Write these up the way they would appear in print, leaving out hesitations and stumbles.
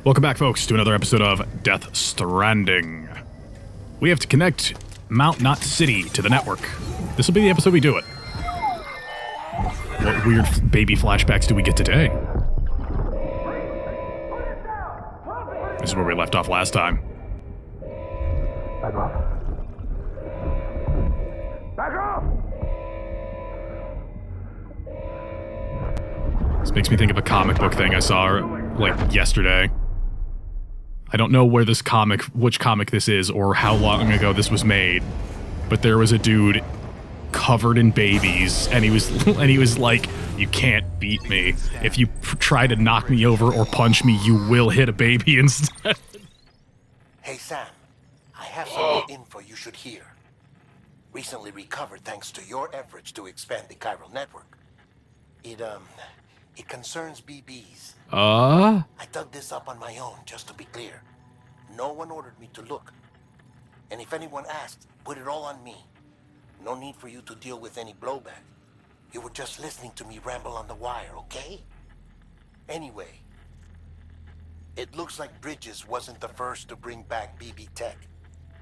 Welcome back, folks, to another episode of Death Stranding. We have to connect Mount Knot City to the network. This will be the episode we do it. What weird baby flashbacks do we get today? This is where we left off last time. Back off. Back off! This makes me think of a comic book thing I saw, like, yesterday. I don't know which comic this is, or how long ago this was made, but there was a dude covered in babies, and he was like, "You can't beat me. If you try to knock me over or punch me, you will hit a baby instead." Hey Sam, I have some info you should hear. Recently recovered thanks to your efforts to expand the chiral network. It concerns BBs. I dug this up on my own, just to be clear. No one ordered me to look. And if anyone asked, put it all on me. No need for you to deal with any blowback. You were just listening to me ramble on the wire, okay? Anyway, it looks like Bridges wasn't the first to bring back BB tech.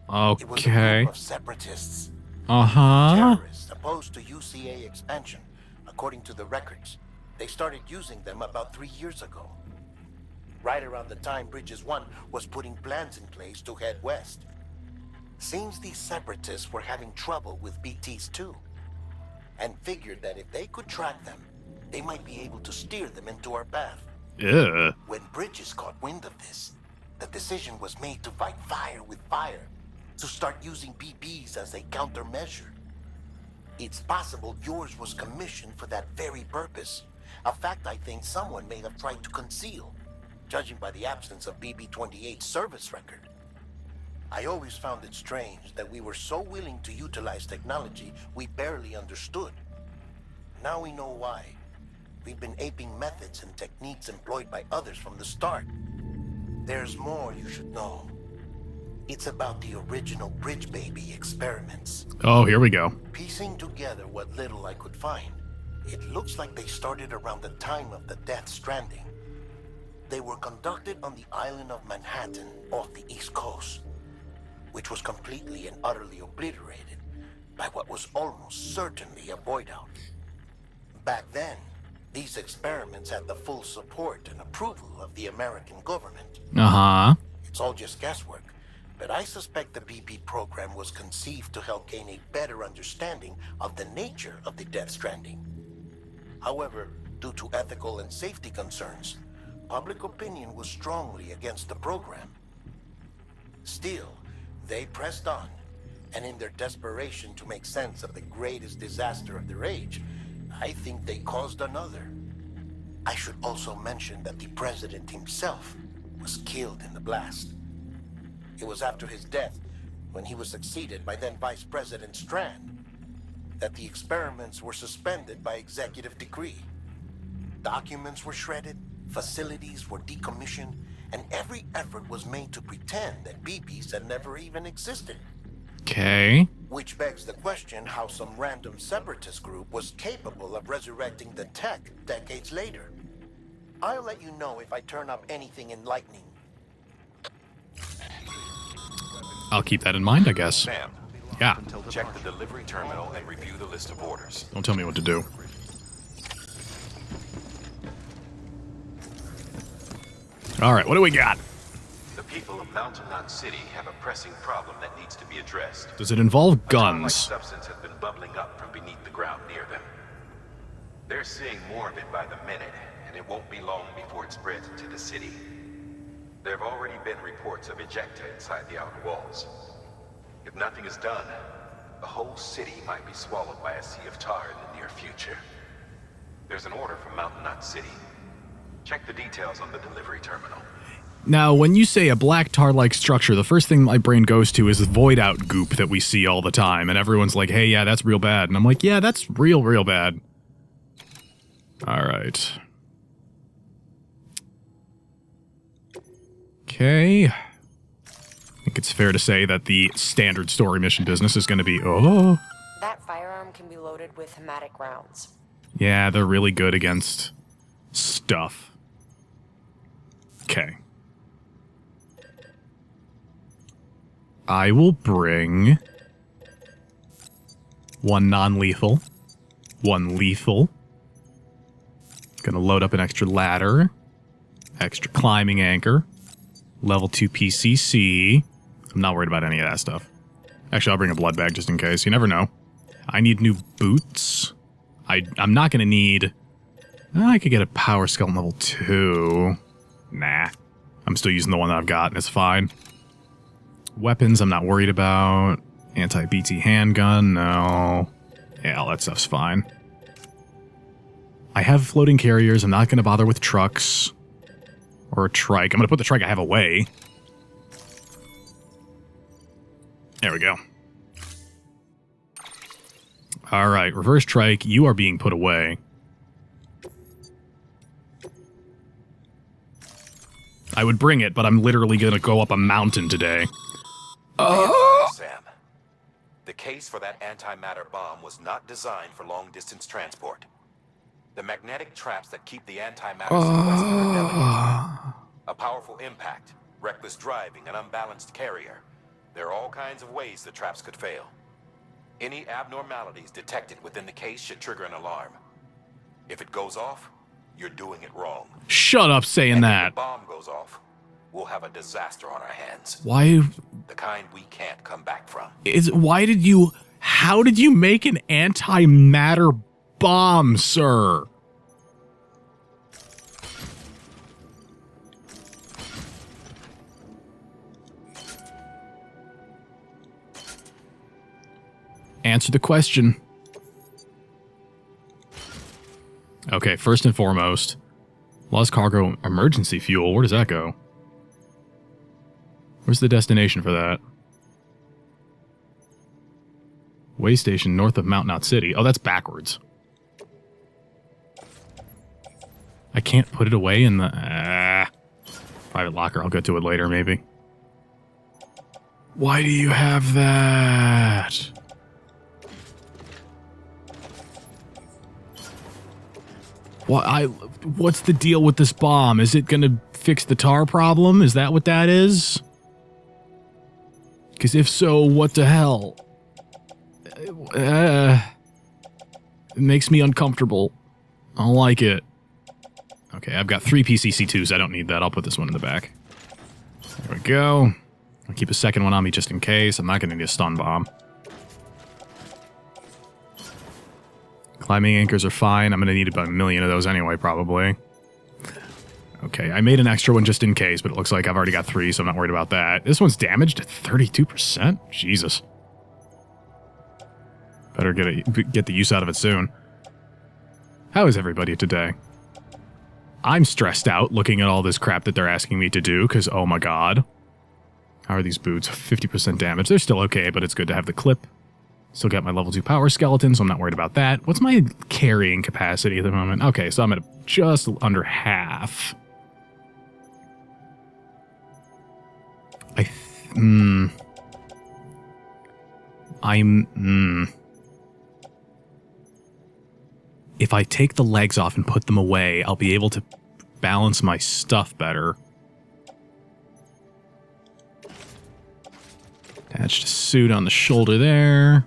It was a group of separatists. Terrorists opposed to UCA expansion, according to the records. They started using them about 3 years ago. Right around the time Bridges 1 was putting plans in place to head west. Seems these separatists were having trouble with BTs too, and figured that if they could track them, they might be able to steer them into our path. Yeah. When Bridges caught wind of this, the decision was made to fight fire with fire, to start using BBs as a countermeasure. It's possible yours was commissioned for that very purpose. A fact I think someone may have tried to conceal, judging by the absence of BB-28's service record. I always found it strange that we were so willing to utilize technology we barely understood. Now we know why. We've been aping methods and techniques employed by others from the start. There's more you should know. It's about the original Bridge Baby experiments. Oh, here we go. Piecing together what little I could find, it looks like they started around the time of the Death Stranding. They were conducted on the island of Manhattan off the East Coast, which was completely and utterly obliterated by what was almost certainly a void out. Back then, these experiments had the full support and approval of the American government. It's all just guesswork, but I suspect the BB program was conceived to help gain a better understanding of the nature of the Death Stranding. However, due to ethical and safety concerns, public opinion was strongly against the program. Still, they pressed on, and in their desperation to make sense of the greatest disaster of their age, I think they caused another. I should also mention that the president himself was killed in the blast. It was after his death, when he was succeeded by then Vice President Strand, that the experiments were suspended by executive decree. Documents were shredded, facilities were decommissioned, and every effort was made to pretend that BBs had never even existed. Okay. Which begs the question how some random separatist group was capable of resurrecting the tech decades later. I'll let you know if I turn up anything enlightening. I'll keep that in mind, I guess. Sam, Yeah. check the delivery terminal and review the list of orders. Don't tell me what to do. Alright, what do we got? The people of Mountain Knot City have a pressing problem that needs to be addressed. Does it involve A tar-like guns? substance has been bubbling up from beneath the ground near them. They're seeing more of it by the minute, and it won't be long before it spreads into the city. There have already been reports of ejecta inside the outer walls. If nothing is done, the whole city might be swallowed by a sea of tar in the near future. There's an order from Mountain Knot City. Check the details on the delivery terminal. Now, when you say a black tar-like structure, the first thing my brain goes to is the void-out goop that we see all the time, and everyone's like, hey, yeah, that's real bad. And I'm like, yeah, that's real bad. Alright. Okay. I think it's fair to say that the standard story mission business is going to be, That firearm can be loaded with hematic rounds. Yeah, they're really good against stuff. Okay. I will bring 1 non-lethal, 1 lethal. Gonna load up an extra ladder, extra climbing anchor, level 2 PCC. I'm not worried about any of that stuff. Actually, I'll bring a blood bag just in case. You never know. I need new boots. I'm not gonna need... I could get a power skeleton level 2. Nah. I'm still using the one that I've got, and it's fine. Weapons, I'm not worried about. Anti-BT handgun, no. Yeah, all that stuff's fine. I have floating carriers. I'm not going to bother with trucks. Or a trike. I'm going to put the trike I have away. There we go. Alright, reverse trike, you are being put away. I would bring it, but I'm literally going to go up a mountain today. Sam, the case for that antimatter bomb was not designed for long-distance transport. The magnetic traps that keep the antimatter sequestered are delicate. A powerful impact, reckless driving, an unbalanced carrier. There are all kinds of ways the traps could fail. Any abnormalities detected within the case should trigger an alarm. If it goes off, you're doing it wrong. Shut up saying And that. if the bomb goes off, we'll have a disaster on our hands. Why... The kind we can't come back from. How did you make an antimatter bomb, sir? Answer the question. Okay, first and foremost, lost cargo emergency fuel. Where does that go? Where's the destination for that? Way station north of Mount Knot City. Oh, that's backwards. I can't put it away in the... private locker. I'll get to it later, maybe. Why do you have that? What's the deal with this bomb? Is it gonna fix the tar problem? Is that what that is? Because if so, what the hell? It makes me uncomfortable. I don't like it. Okay, I've got 3 PCC2s. I don't need that. I'll put this one in the back. There we go. I'll keep a second one on me just in case. I'm not going to need a stun bomb. Climbing anchors are fine. I'm going to need about 1 million of those anyway, probably. Okay, I made an extra one just in case, but it looks like I've already got 3, so I'm not worried about that. This one's damaged at 32%? Jesus. Better get the use out of it soon. How is everybody today? I'm stressed out looking at all this crap that they're asking me to do, because oh my god. How are these boots? 50% damage. They're still okay, but it's good to have the clip. Still got my level 2 power skeleton, so I'm not worried about that. What's my carrying capacity at the moment? Okay, so I'm at just under half. If I take the legs off and put them away, I'll be able to balance my stuff better. Attach the suit on the shoulder there.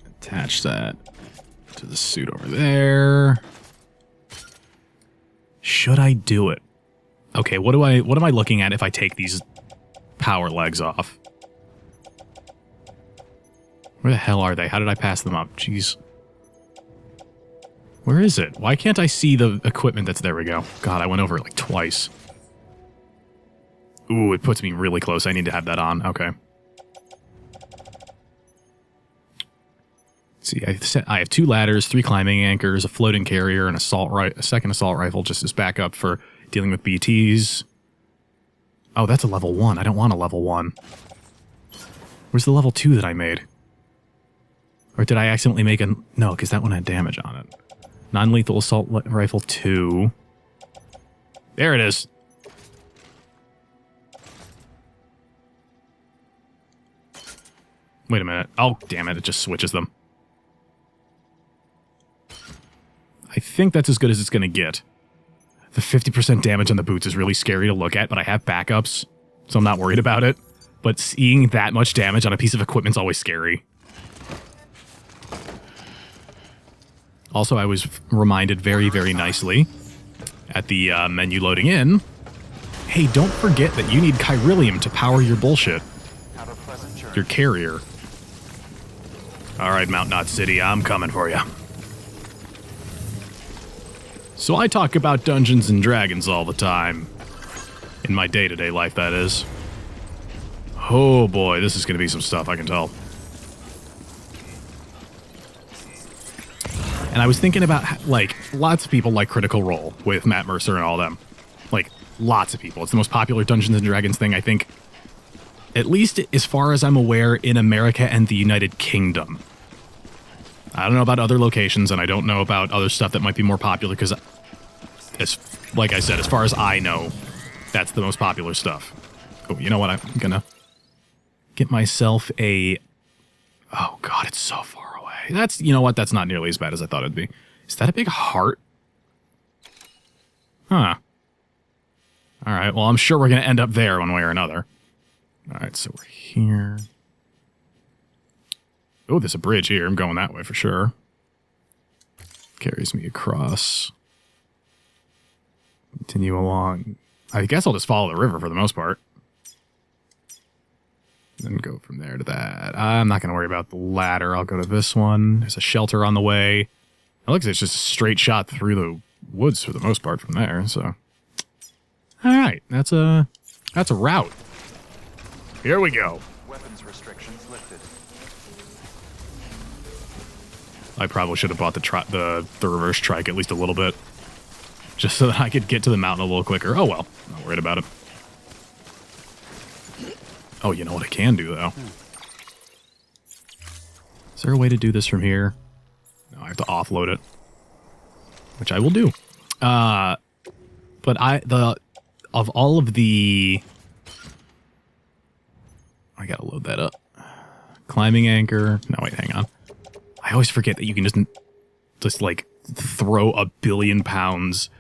Attach that to the suit over there. Should I do it? Okay, what am I looking at if I take these power legs off? Where the hell are they? How did I pass them up? Jeez. Where is it? Why can't I see the equipment that's... There we go. God, I went over it like twice. Ooh, it puts me really close. I need to have that on. Okay. Let's see, I have 2 ladders, 3 climbing anchors, a floating carrier, and a second assault rifle just as backup for dealing with BTs. Oh, that's a level 1. I don't want a level 1. Where's the level 2 that I made? Or did I accidentally make a... No, because that one had damage on it. Non-lethal assault rifle 2. There it is. Wait a minute. Oh, damn it. It just switches them. I think that's as good as it's going to get. The 50% damage on the boots is really scary to look at, but I have backups. so I'm not worried about it. But seeing that much damage on a piece of equipment's always scary. Also, I was reminded very, very nicely at the menu loading in, hey, don't forget that you need chiralium to power your bullshit. Your carrier. Alright, Mount Knot City, I'm coming for you. So I talk about Dungeons and Dragons all the time. In my day-to-day life, that is. Oh boy, this is going to be some stuff, I can tell. And I was thinking about, like, lots of people like Critical Role with Matt Mercer and all them. Like, lots of people. It's the most popular Dungeons and Dragons thing, I think, at least as far as I'm aware, in America and the United Kingdom. I don't know about other locations, and I don't know about other stuff that might be more popular, because, like I said, as far as I know, that's the most popular stuff. Oh, you know what? I'm gonna get myself a... Oh, God, it's so far away. That's, you know what? That's not nearly as bad as I thought it'd be. Is that a big heart? Huh. All right, well, I'm sure we're going to end up there one way or another. All right, so we're here. Oh, there's a bridge here. I'm going that way for sure. Carries me across. Continue along. I guess I'll just follow the river for the most part. Then go from there to that. I'm not going to worry about the ladder. I'll go to this one. There's a shelter on the way. It looks like it's just a straight shot through the woods for the most part from there, so... Alright, that's a route. Here we go. Weapons restrictions lifted. I probably should have bought the reverse trike at least a little bit. Just so that I could get to the mountain a little quicker. Oh well, not worried about it. Oh, you know what I can do, though? Is there a way to do this from here? No, I have to offload it. Which I will do. But of all of the... I gotta load that up. Climbing anchor. No, wait, hang on. I always forget that you can just like, throw 1 billion pounds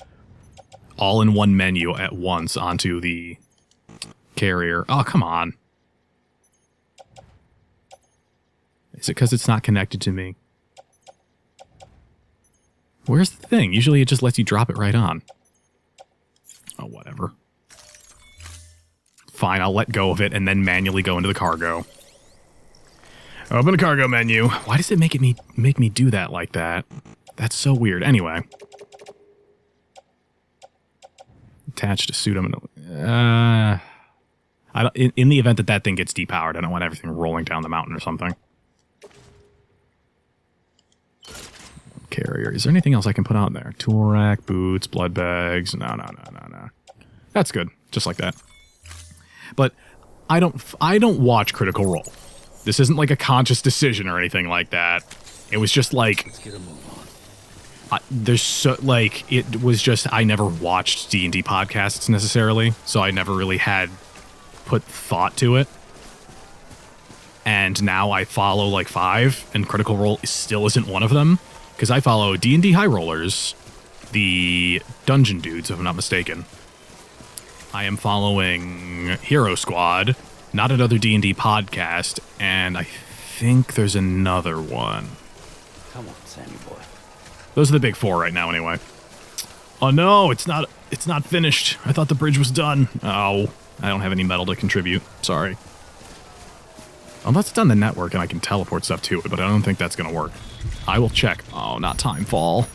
all in one menu at once onto the carrier. Oh, come on. Is it because it's not connected to me? Where's the thing? Usually it just lets you drop it right on. Oh, whatever. Fine, I'll let go of it and then manually go into the cargo. Open the cargo menu. Why does it make me do that like that? That's so weird. Anyway. Attached to suit. In the event that thing gets depowered, I don't want everything rolling down the mountain or something. Carrier. Is there anything else I can put on there? Tool rack, boots, blood bags. No. That's good. Just like that. But I don't watch Critical Role. This isn't like a conscious decision or anything like that. It was just like... Let's get a move on. It was just, I never watched D&D podcasts necessarily, so I never really had put thought to it. And now I follow like 5, and Critical Role still isn't one of them. Because I follow D&D High Rollers, the Dungeon Dudes, if I'm not mistaken. I am following Hero Squad, not another D&D podcast, and I think there's another one. Come on, Sammy boy. Those are the big 4 right now, anyway. Oh no, it's not finished. I thought the bridge was done. Oh, I don't have any metal to contribute. Sorry. Unless it's on the network and I can teleport stuff to it, but I don't think that's gonna work. I will check. Oh, not Timefall.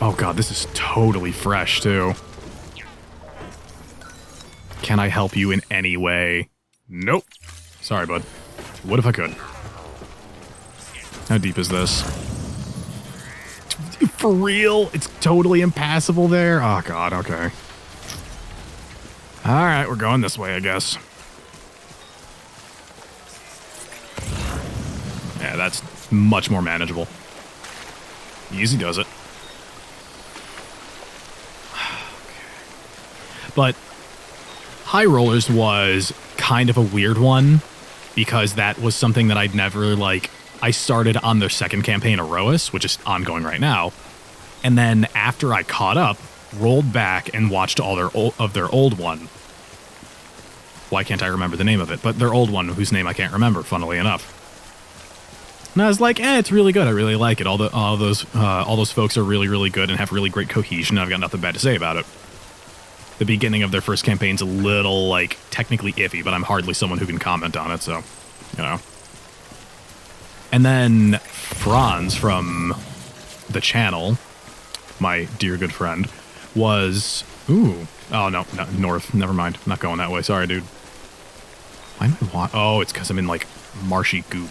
Oh god, this is totally fresh, too. Can I help you in any way? Nope. Sorry, bud. What if I could? How deep is this? For real? It's totally impassable there? Oh god, okay. Alright, we're going this way, I guess. Yeah, that's much more manageable. Easy does it. But High Rollers was kind of a weird one because that was something that I'd never, I started on their second campaign, Erois, which is ongoing right now. And then after I caught up, rolled back and watched all their old one. Why can't I remember the name of it? But their old one, whose name I can't remember, funnily enough. And I was like, it's really good. I really like it. All those folks are really, really good and have really great cohesion. I've got nothing bad to say about it. The beginning of their first campaign's a little, like, technically iffy, but I'm hardly someone who can comment on it, so, you know. And then Franz from the channel, my dear good friend, was... Ooh. Oh, no, north. Never mind. I'm not going that way. Sorry, dude. Why am I Oh, it's because I'm in, like, marshy goop.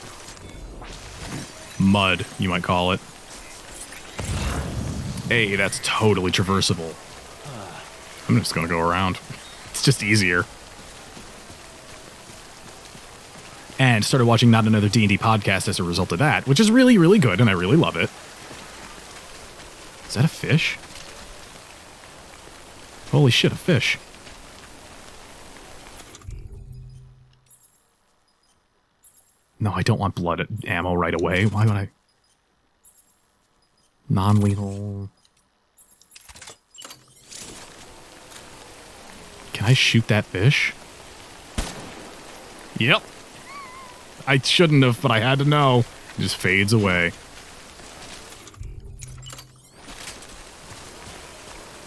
Mud, you might call it. Hey, that's totally traversable. I'm just gonna go around. It's just easier. And started watching Not Another D&D podcast as a result of that, which is really, really good, and I really love it. Is that a fish? Holy shit, a fish. No, I don't want blood ammo right away. Why would I? Non-lethal. Can I shoot that fish? Yep. I shouldn't have, but I had to know. It just fades away.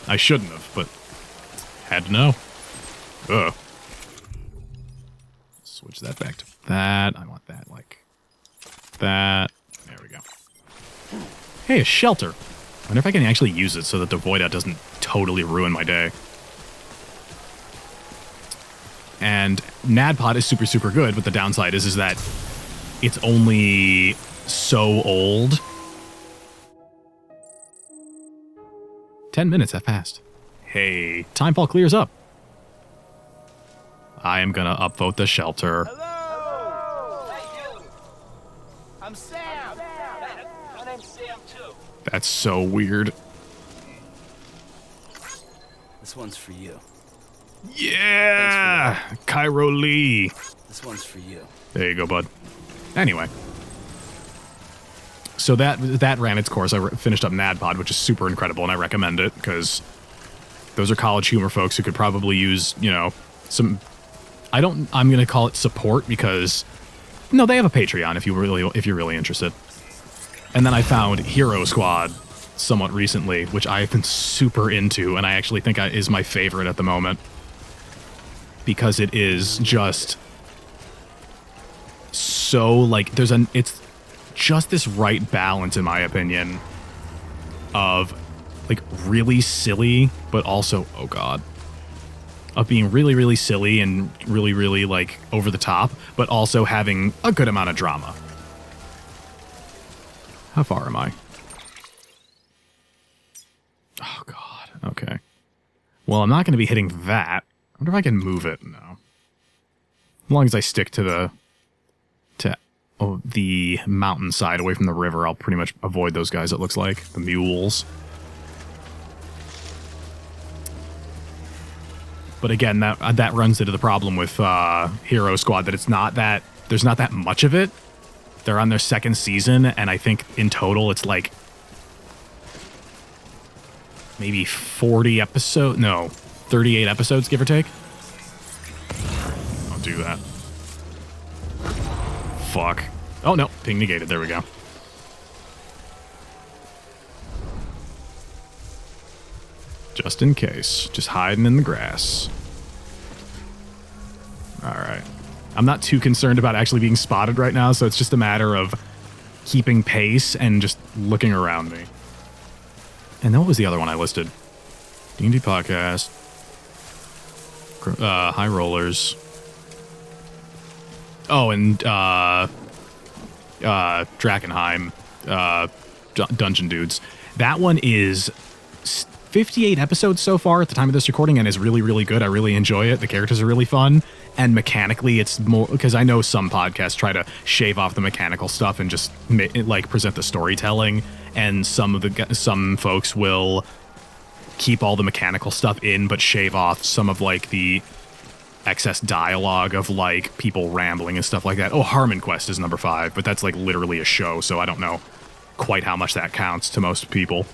I shouldn't have, but had to know. Ugh. Switch that back to that. I want that like that. There we go. Hey, a shelter. I wonder if I can actually use it so that the void out doesn't totally ruin my day. And NADPOD is super, super good, but the downside is that it's only so old. 10 minutes, that fast. Hey, Timefall clears up. I am gonna upvote the shelter. Hello! Hey, you! I'm Sam! My name's Sam, too. That's so weird. This one's for you. Yeah! Cairo Lee. This one's for you. There you go, bud. Anyway. So that ran its course. I finished up NADPOD, which is super incredible, and I recommend it, because those are college humor folks who could probably use, you know, some... I'm going to call it support, because... No, they have a Patreon if you're really interested. And then I found Hero Squad somewhat recently, which I've been super into, and I actually think is my favorite at the moment. Because it is just so, like, it's just this right balance, in my opinion, of, like, really silly, but also, oh god, of being really, really silly and really, really, like, over the top, but also having a good amount of drama. How far am I? Oh god, okay. Well, I'm not going to be hitting that. I wonder if I can move it. No. As long as I stick to the mountainside away from the river, I'll pretty much avoid those guys, it looks like. The mules. But again, that runs into the problem with Hero Squad, that there's not that much of it. They're on their second season, and I think in total it's like maybe 40 episodes. No, 38 episodes, give or take. Don't do that. Fuck. Oh, no. Ping negated. There we go. Just in case. Just hiding in the grass. Alright. I'm not too concerned about actually being spotted right now, so it's just a matter of keeping pace and just looking around me. And what was the other one I listed? D&D Podcast. High Rollers. Oh, and Drakenheim. Dungeon Dudes. That one is 58 episodes so far at the time of this recording, and is really, really good. I really enjoy it. The characters are really fun. And mechanically, it's more... Because I know some podcasts try to shave off the mechanical stuff and just, like, present the storytelling. And some folks will keep all the mechanical stuff in, but shave off some of, like, the excess dialogue of, like, people rambling and stuff like that. Oh, Harmon Quest is number 5, but that's, like, literally a show, so I don't know quite how much that counts to most people.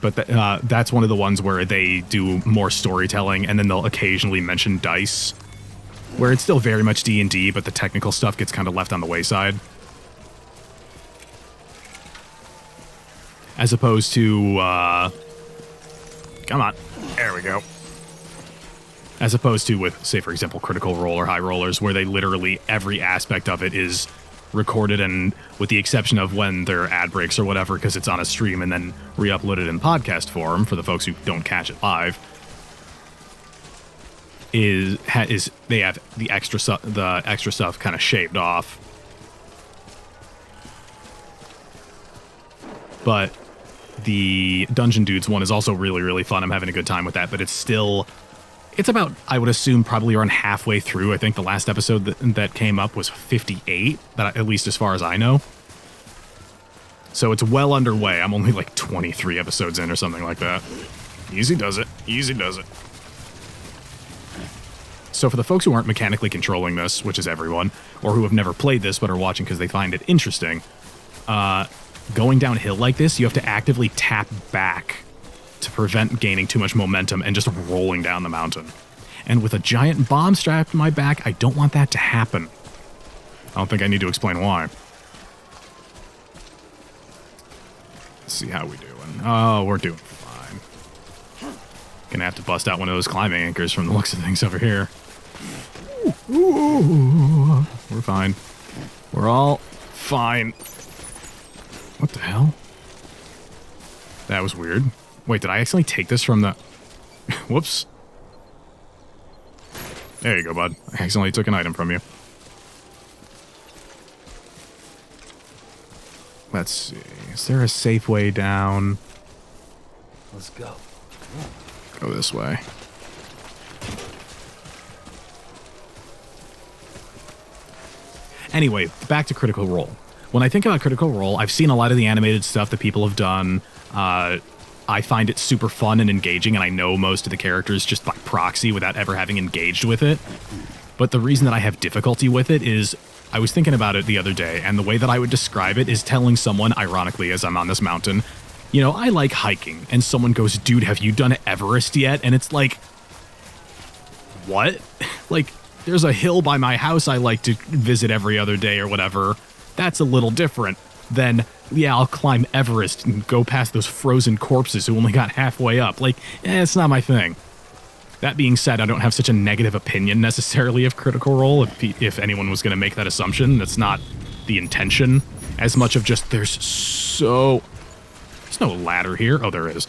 But that's one of the ones where they do more storytelling, and then they'll occasionally mention dice, where it's still very much D&D, but the technical stuff gets kind of left on the wayside. As opposed to, come on, there we go. As opposed to with, say, for example, Critical Role or High Rollers, where they literally, every aspect of it is recorded, and with the exception of when there are ad breaks or whatever, because it's on a stream and then re-uploaded in podcast form for the folks who don't catch it live, is they have the extra stuff kind of shaved off. But the Dungeon Dudes one is also really, really fun. I'm having a good time with that, but it's about, I would assume, probably around halfway through. I think the last episode that came up was 58, at least as far as I know. So it's well underway. I'm only like 23 episodes in or something like that. Easy does it. Easy does it. So for the folks who aren't mechanically controlling this, which is everyone, or who have never played this but are watching because they find it interesting, going downhill like this, you have to actively tap back to prevent gaining too much momentum and just rolling down the mountain. And with a giant bomb strapped to my back, I don't want that to happen. I don't think I need to explain why. Let's see how we doing. Oh, we're doing fine. Gonna have to bust out one of those climbing anchors from the looks of things over here. Ooh, we're fine. We're all fine. What the hell? That was weird. Wait, did I accidentally take this from the... Whoops. There you go, bud. I accidentally took an item from you. Let's see. Is there a safe way down? Let's go. Go this way. Anyway, back to Critical Role. When I think about Critical Role, I've seen a lot of the animated stuff that people have done. I find it super fun and engaging, and I know most of the characters just by proxy without ever having engaged with it. But the reason that I have difficulty with it is, I was thinking about it the other day, and the way that I would describe it is telling someone, ironically, as I'm on this mountain, you know, I like hiking, and someone goes, dude, have you done Everest yet? And it's like, what? Like, there's a hill by my house I like to visit every other day or whatever. That's a little different than, yeah, I'll climb Everest and go past those frozen corpses who only got halfway up. Like, it's not my thing. That being said, I don't have such a negative opinion necessarily of Critical Role. If anyone was going to make that assumption, that's not the intention. As much of just, there's no ladder here. Oh, there is.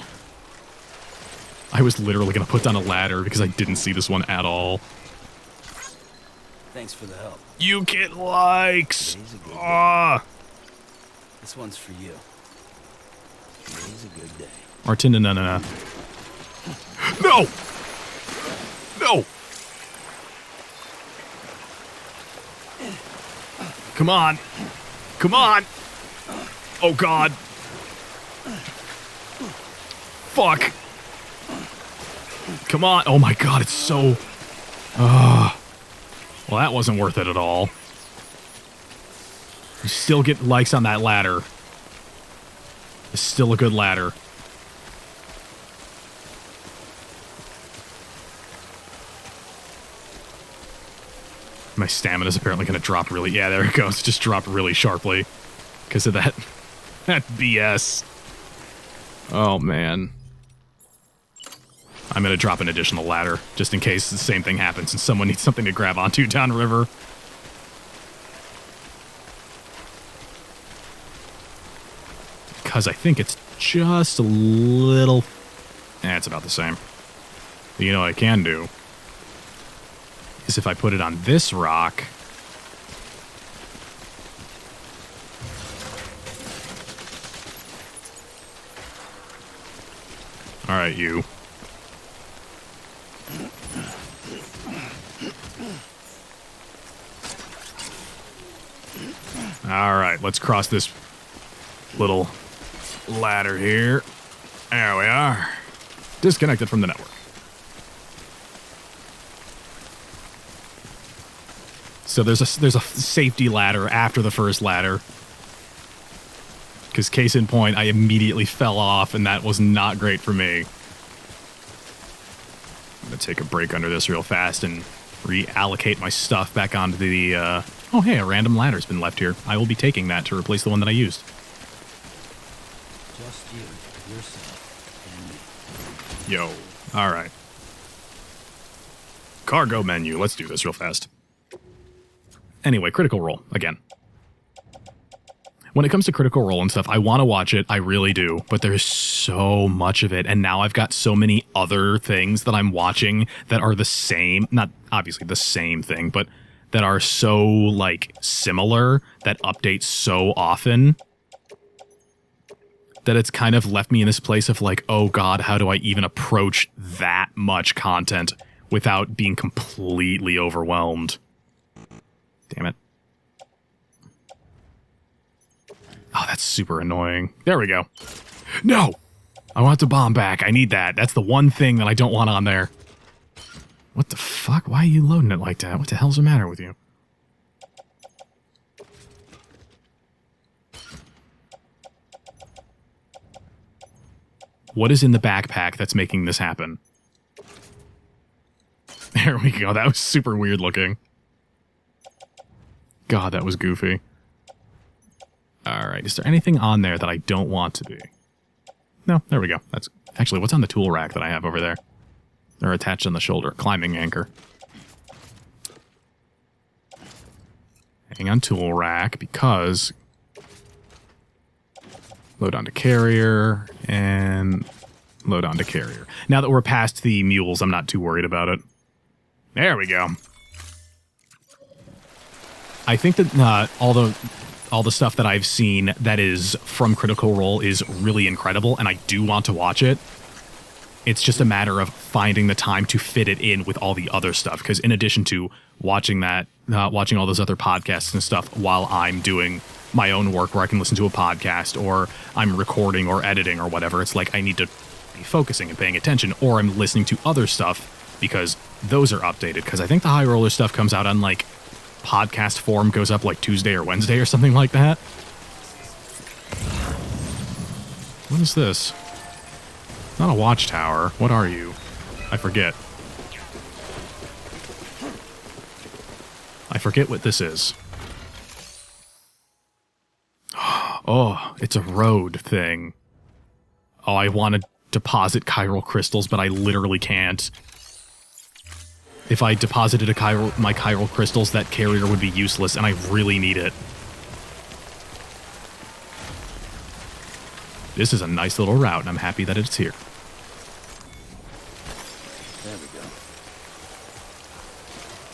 I was literally going to put down a ladder because I didn't see this one at all. Thanks for the help. You get likes. Today's a good day. Ah. This one's for you. Today's a good day. Martin, no. No! No! Come on. Come on. Oh, God. Fuck. Come on. Oh, my God. It's so... Well, that wasn't worth it at all. You still get likes on that ladder. It's still a good ladder. My stamina's apparently going to drop really... Yeah, there it goes. It just dropped really sharply because of that BS. Oh, man. I'm going to drop an additional ladder just in case the same thing happens and someone needs something to grab onto downriver. Because I think it's just a little... it's about the same. But you know what I can do? Is if I put it on this rock... Alright, you. Alright, let's cross this little ladder here. There we are. Disconnected from the network. So there's a safety ladder after the first ladder. Because case in point, I immediately fell off, and that was not great for me. I'm going to take a break under this real fast and reallocate my stuff back onto the... oh, hey, a random ladder's been left here. I will be taking that to replace the one that I used. Just you, yourself, and me. Yo, all right. Cargo menu. Let's do this real fast. Anyway, Critical Role, again. When it comes to Critical Role and stuff, I want to watch it, I really do, but there's so much of it, and now I've got so many other things that I'm watching that are the same, not obviously the same thing, but that are so, like, similar, that update so often, that it's kind of left me in this place of like, oh god, how do I even approach that much content without being completely overwhelmed? Damn it. Oh, that's super annoying. There we go. No! I want the bomb back. I need that. That's the one thing that I don't want on there. What the fuck? Why are you loading it like that? What the hell's the matter with you? What is in the backpack that's making this happen? There we go. That was super weird looking. God, that was goofy. Alright, is there anything on there that I don't want to be? No, there we go. That's actually, what's on the tool rack that I have over there? They're attached on the shoulder. Climbing anchor. Hang on tool rack, because... Load onto carrier, and load onto carrier. Now that we're past the mules, I'm not too worried about it. There we go. I think that all the stuff that I've seen that is from Critical Role is really incredible, and I do want to watch it. It's just a matter of finding the time to fit it in with all the other stuff, because in addition to watching that, watching all those other podcasts and stuff while I'm doing my own work where I can listen to a podcast, or I'm recording or editing or whatever, it's like I need to be focusing and paying attention, or I'm listening to other stuff because those are updated, because I think the High Roller stuff comes out on like podcast form, goes up like Tuesday or Wednesday or something like that. What is this? Not a watchtower. What are you? I forget. I forget what this is. Oh, it's a road thing. Oh, I want to deposit chiral crystals, but I literally can't. If I deposited my chiral crystals, that carrier would be useless, and I really need it. This is a nice little route, and I'm happy that it's here. There we go.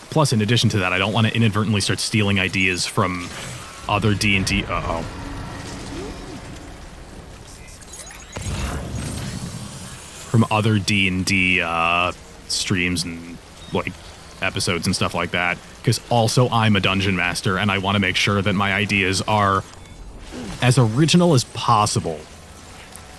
Plus, in addition to that, I don't want to inadvertently start stealing ideas from other D&D... Uh-oh. From other D&D streams and like episodes and stuff like that, because also I'm a dungeon master and I want to make sure that my ideas are as original as possible.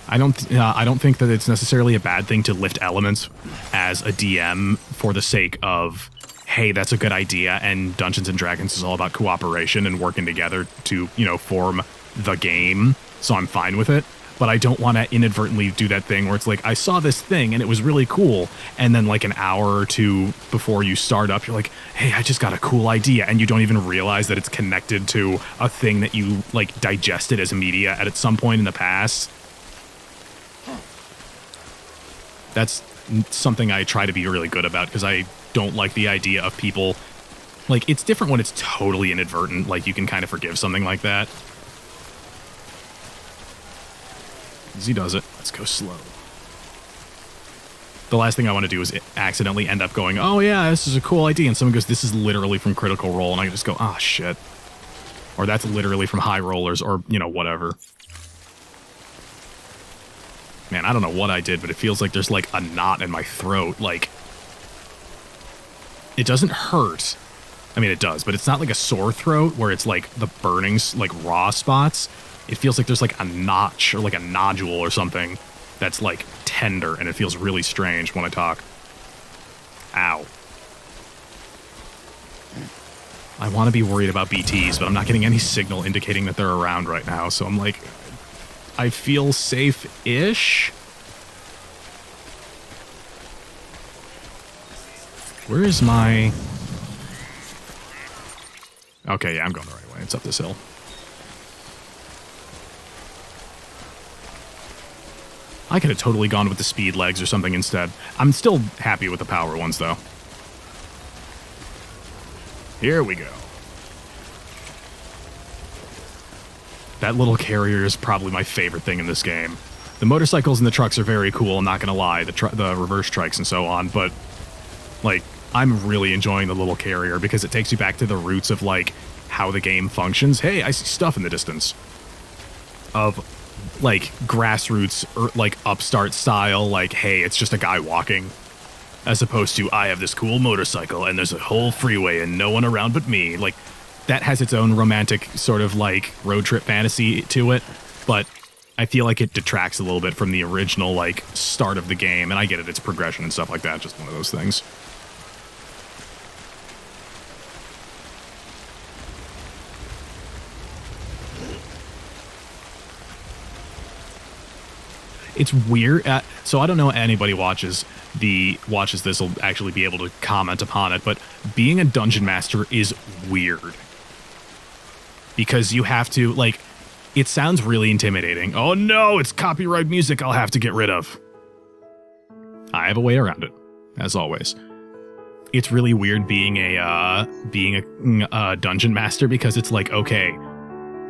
I don't think that it's necessarily a bad thing to lift elements as a DM for the sake of, hey, that's a good idea, and Dungeons and Dragons is all about cooperation and working together to, you know, form the game, so I'm fine with it. But I don't want to inadvertently do that thing where it's like, I saw this thing and it was really cool, and then like an hour or two before you start up, you're like, hey, I just got a cool idea, and you don't even realize that it's connected to a thing that you like digested as media at some point in the past. That's something I try to be really good about, because I don't like the idea of people, like, it's different when it's totally inadvertent, like you can kind of forgive something like that. He does it. Let's go slow. The last thing I want to do is accidentally end up going, oh yeah, this is a cool idea, and someone goes, this is literally from Critical Role, and I just go, ah, shit. Or that's literally from High Rollers, or, you know, whatever. Man, I don't know what I did, but it feels like there's like a knot in my throat, like... It doesn't hurt. I mean, it does, but it's not like a sore throat where it's like the burning, like raw spots. It feels like there's like a notch or like a nodule or something that's like tender, and it feels really strange when I talk. Ow. I want to be worried about BTs, but I'm not getting any signal indicating that they're around right now, so I'm like, I feel safe-ish. Where is my... Okay, yeah, I'm going the right way. It's up this hill. I could have totally gone with the speed legs or something instead. I'm still happy with the power ones, though. Here we go. That little carrier is probably my favorite thing in this game. The motorcycles and the trucks are very cool, I'm not gonna lie. The reverse trikes and so on, but, like, I'm really enjoying the little carrier because it takes you back to the roots of, like, how the game functions. Hey, I see stuff in the distance. Of, like, grassroots, or, like, upstart style, like, hey, it's just a guy walking. As opposed to, I have this cool motorcycle and there's a whole freeway and no one around but me. Like, that has its own romantic sort of, like, road trip fantasy to it. But I feel like it detracts a little bit from the original, like, start of the game. And I get it, it's progression and stuff like that, just one of those things. It's weird. So I don't know anybody watches this will actually be able to comment upon it, but being a dungeon master is weird. Because you have to, like, it sounds really intimidating. Oh no, it's copyright music I'll have to get rid of. I have a way around it, as always. It's really weird being a dungeon master because it's like, okay,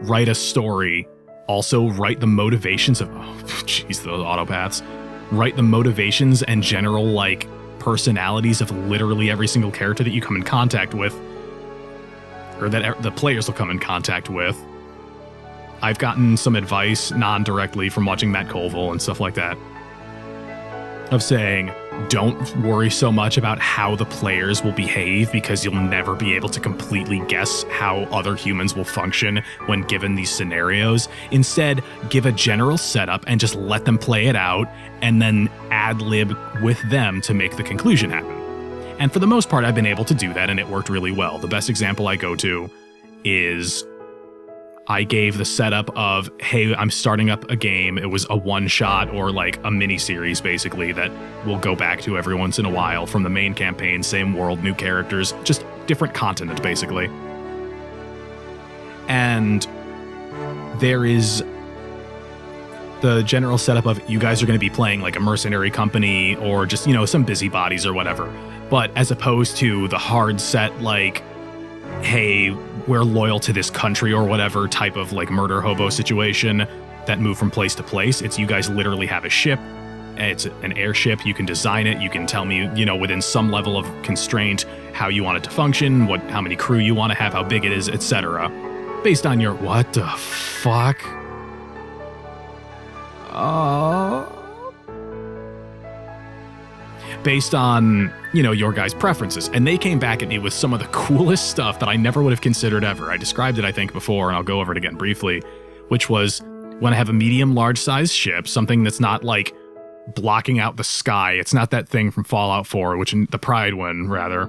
write a story. Also, write the motivations of... Oh, jeez, those autopaths. Write the motivations and general, like, personalities of literally every single character that you come in contact with. Or that the players will come in contact with. I've gotten some advice, non-directly, from watching Matt Colville and stuff like that. Of saying, don't worry so much about how the players will behave because you'll never be able to completely guess how other humans will function when given these scenarios. Instead, give a general setup and just let them play it out and then ad-lib with them to make the conclusion happen. And for the most part, I've been able to do that and it worked really well. The best example I go to is... I gave the setup of, hey, I'm starting up a game. It was a one-shot or like a mini-series, basically, that we'll go back to every once in a while from the main campaign, same world, new characters, just different continent, basically. And there is the general setup of you guys are going to be playing like a mercenary company or just, you know, some busybodies or whatever. But as opposed to the hard set, like, hey, we're loyal to this country or whatever type of like murder hobo situation that move from place to place. It's you guys literally have a ship. It's an airship. You can design it. You can tell me, you know, within some level of constraint how you want it to function, how many crew you want to have, how big it is, etc. Based on your... What the fuck? Based on, you know, your guys' preferences. And they came back at me with some of the coolest stuff that I never would have considered ever. I described it, I think, before, and I'll go over it again briefly, which was when I have a medium large size ship, something that's not like blocking out the sky. It's not that thing from Fallout 4, which the Pride one, rather.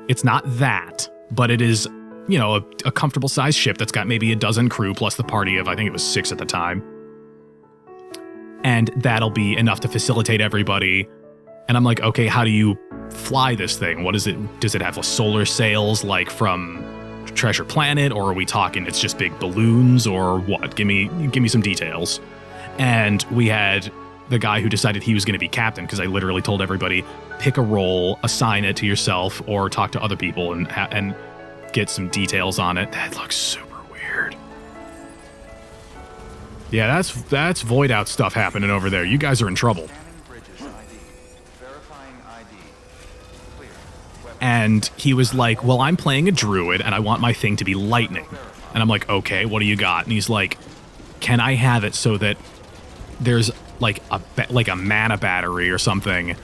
It's not that, but it is, you know, a comfortable sized ship that's got maybe a dozen crew plus the party of, I think it was 6 at the time. And that'll be enough to facilitate everybody. And I'm like, okay, how do you fly this thing? What is it? Does it have solar sails like from Treasure Planet, or are we talking it's just big balloons, or what? Give me some details. And we had the guy who decided he was going to be captain, because I literally told everybody, pick a role, assign it to yourself, or talk to other people and get some details on it. That looks super weird. Yeah, that's void out stuff happening over there. You guys are in trouble. And he was like, well, I'm playing a druid and I want my thing to be lightning. And I'm like, okay, what do you got? And he's like, can I have it so that there's like a mana battery or something,